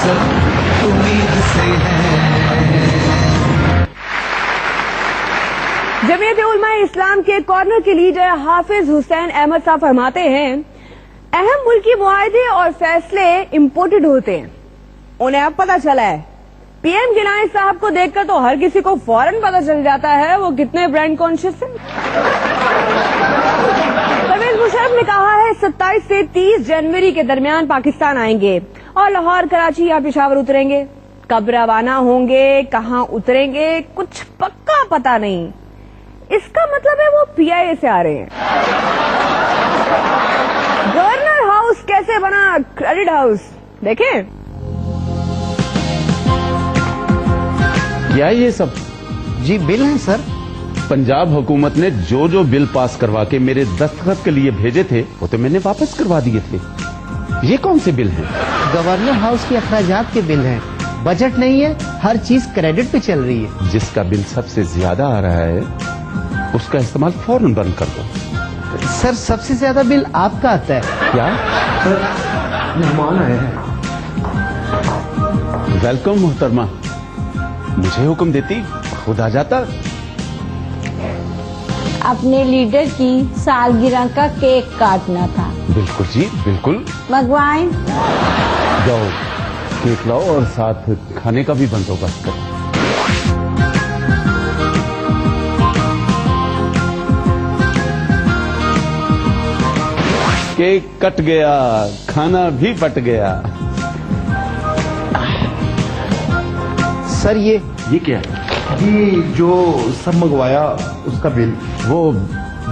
सब उम्मीद से है। जमीयत उलमा इस्लाम के कॉर्नर के लीडर हाफिज हुसैन अहमद साहब फरमाते हैं, अहम मुल्की मुआहदे और फैसले इम्पोर्टेड होते हैं। उन्हें अब पता चला है। पीएम गिलानी साहब को देखकर तो हर किसी को फौरन पता चल जाता है वो कितने ब्रांड कॉन्शियस हैं। परवेज मुशर्रफ ने कहा है 27 से 30 जनवरी के दरमियान पाकिस्तान आएंगे और लाहौर, कराची या पेशावर उतरेंगे। कब रवाना होंगे, कहाँ उतरेंगे, कुछ पक्का पता नहीं। इसका मतलब है वो पीआईए से आ रहे हैं। गवर्नर हाउस कैसे बना क्रेडिट हाउस, देखें। क्या ये सब? जी बिल हैं सर। पंजाब हुकूमत ने जो जो बिल पास करवा के मेरे दस्तखत के लिए भेजे थे वो तो मैंने वापस करवा दिए थे। ये कौन से बिल हैं? गवर्नर हाउस के अखराजात के बिल हैं। बजट नहीं है, हर चीज क्रेडिट पे चल रही है। जिसका बिल सबसे ज्यादा आ रहा है उसका इस्तेमाल फौरन बंद कर दो। सर सबसे ज्यादा बिल आपका आता है। क्या? मेहमान आए हैं। वेलकम मोहतरमा। मुझे हुक्म देती खुद आ जाता। अपने लीडर की सालगिरह का केक काटना था। बिल्कुल जी बिल्कुल। मंगवाएं? जाओ केक लाओ और साथ खाने का भी बंदोबस्त करो। केक कट गया, खाना भी पट गया। सर ये क्या है? जी जो सब मंगवाया उसका बिल। वो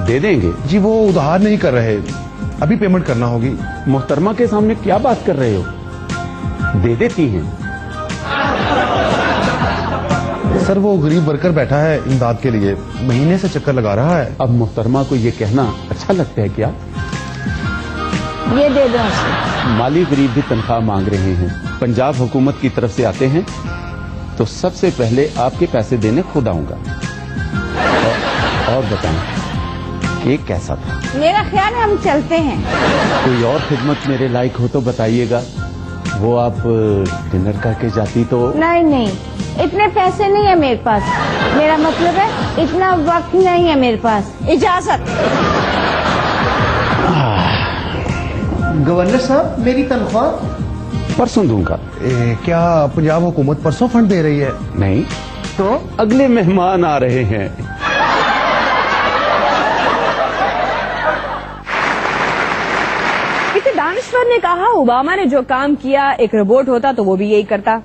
दे देंगे? जी वो उधार नहीं कर रहे, अभी पेमेंट करना होगी। मोहतरमा के सामने क्या बात कर रहे हो? दे देती हैं। सर वो गरीब वर्कर बैठा है इमदाद के लिए, महीने से चक्कर लगा रहा है। अब मोहतरमा को ये कहना अच्छा लगता है क्या? ये दे दो उसे। माली गरीब भी तनख्वाह मांग रहे हैं, पंजाब हुकूमत की तरफ से आते हैं तो सबसे पहले आपके पैसे देने खुद आऊंगा। और बताएं केक कैसा था? मेरा ख्याल है हम चलते हैं। कोई और खिदमत मेरे लायक हो तो बताइएगा। वो आप डिनर करके जाती तो। नहीं नहीं, इतने पैसे नहीं है मेरे पास। मेरा मतलब है इतना वक्त नहीं है मेरे पास। इजाजत। गवर्नर साहब मेरी तनख्वाह परसों दूंगा। क्या पंजाब हुकूमत परसों फंड दे रही है? नहीं तो अगले मेहमान आ रहे हैं। किसी दानिश्वर ने कहा ओबामा ने जो काम किया एक रोबोट होता तो वो भी यही करता।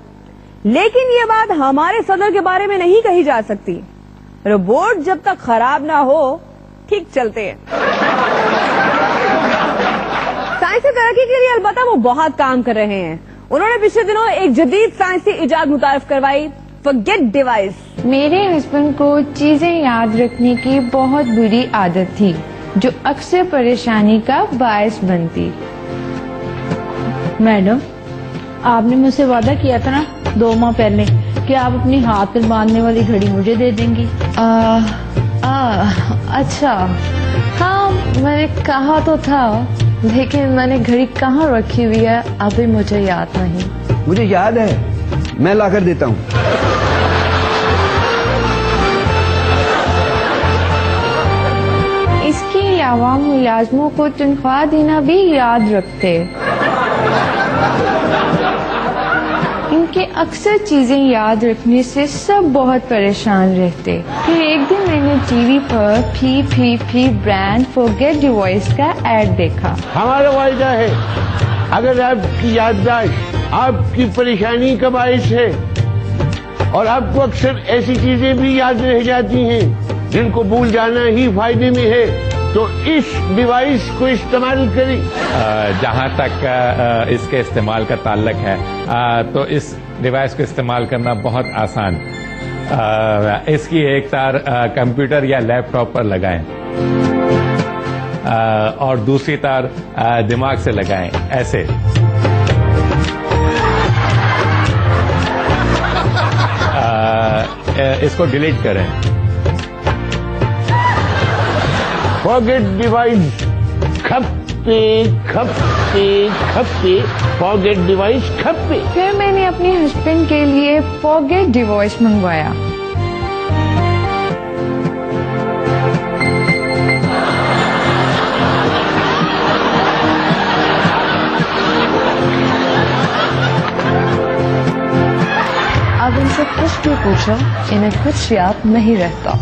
लेकिन ये बात हमारे सदर के बारे में नहीं कही जा सकती। रोबोट जब तक खराब ना हो ठीक चलते हैं। साइंसी तरक्की के लिए अलबत्ता वो बहुत काम कर रहे हैं। उन्होंने पिछले दिनों एक जदीद साइंसी इजाद मुतारिफ करवाई, फॉरगेट डिवाइस। मेरे हस्बैंड को चीजें याद रखने की बहुत बुरी आदत थी जो अक्सर परेशानी का बायस बनती। मैडम, आपने मुझसे वादा किया था ना 2 माह पहले कि आप अपनी हाथ में बांधने वाली घड़ी मुझे दे देंगी। अच्छा हाँ, मैंने कहा तो था, लेकिन मैंने घड़ी कहाँ रखी हुई है अभी मुझे याद नहीं। मुझे याद है, मैं लाकर देता हूँ। इसके अलावा मुलाजमों को तनख्वाह देना भी याद रखते। इनके अक्सर चीजें याद रखने से सब बहुत परेशान रहते। फिर एक दिन मैंने टीवी पर फी ब्रांड फॉरगेट डिवाइस का ऐड देखा। हमारा वायदा है अगर आपकी याददाश्त आपकी परेशानी का बायस है और आपको अक्सर ऐसी चीजें भी याद रह जाती हैं जिनको भूल जाना ही फायदे में है, तो इस डिवाइस को इस्तेमाल करें। जहाँ तक इसके इस्तेमाल का ताल्लुक है तो इस डिवाइस को इस्तेमाल करना बहुत आसान। इसकी एक तार कंप्यूटर या लैपटॉप पर लगाएं और दूसरी तार दिमाग से लगाएं, ऐसे। इसको डिलीट करें। फॉरगेट डिवाइस खप खप्पे खप्पे खप्पे फॉरगेट डिवाइस खप्पे। फिर मैंने अपने हस्बैंड के लिए फॉरगेट डिवोर्स मंगवाया। अब इनसे कुछ भी पूछो, इन्हें कुछ याद नहीं रहता।